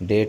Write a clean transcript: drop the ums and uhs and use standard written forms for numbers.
1.5